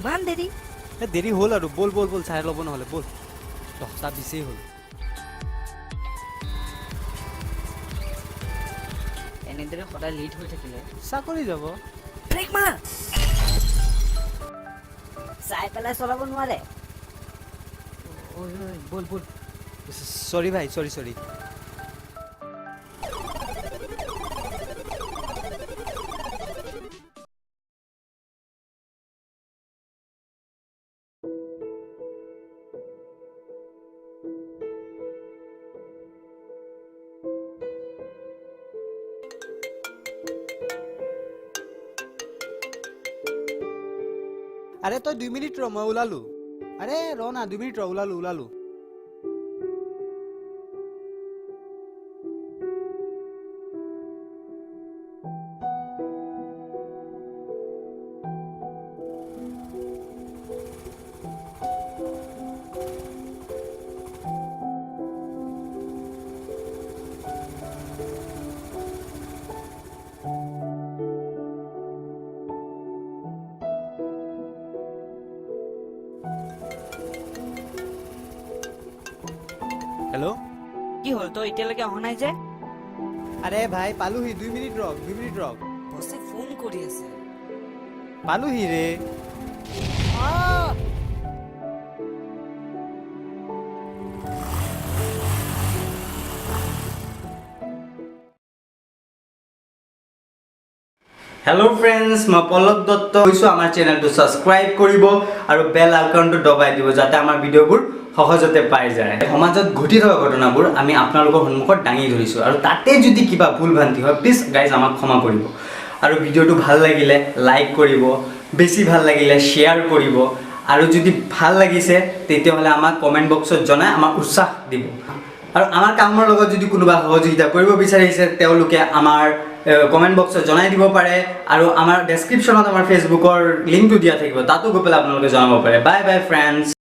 ইমান দেৰি দেৰি হ'ল আৰু বল বল বল চাই ল'ব নহ'লে বল 10টা 20 হ'ল এনেদৰে সদায় লেট হৈ থাকিলে চাকৰি যাব ব্ৰেক মাৰ চাই পেলাই চলাব নোৱাৰে ঐ বল বল সৰি ভাই সৰি সৰি আৰে তই 2 মিনিট ৰ মই ওলালো আৰে ৰ না 2 মিনিট ৰ ওলালো हेलो কি হ'ল তই এতিয়ালৈকে অহা নাই যে আরে ভাই পালুহি 2 মিনিট রক বসে ফোন কৰি আছে পালুহি ৰে हेलो फ्रेंड्स मैं पल्लव दत्त কৈছো আমাৰ চ্যানেলটো সাবস্ক্ৰাইব কৰিব আৰু বেল আইকনটো দবাই দিব যাতে আমাৰ ভিডিওবোৰ সহজতে পাই যায় সমাজত ঘটি থকা ঘটনাবোৰ আমি আপোনালোকৰ সন্মুখত দাঙি ধৰিছো আৰু তাতে যদি কিবা ভুল ভ্ৰান্তি হয় প্লিজ গাইজ আমাক ক্ষমা কৰিব আৰু ভিডিওটো ভাল লাগিলে লাইক কৰিব বেছি ভাল লাগিলে শেয়াৰ কৰিব আৰু যদি ভাল লাগিছে তেতিয়াহলে আমাক কমেন্ট বক্সত জনাই আমাক উৎসাহ দিব আৰু আমাৰ কামৰ লগত যদি কোনোবা সহযোগিতা কৰিব বিচাৰিছে তেওঁলোকে আমাৰ কমেন্ট বক্সত জনাই দিব পাৰে আৰু আমাৰ ডেসক্ৰিপচনত আমাৰ ফেসবুকৰ লিংকটো দিয়া থাকিব তাতো গৈ পেলাই আপোনালোকে জনাব পাৰে বাই বাই ফ্ৰেন্ডস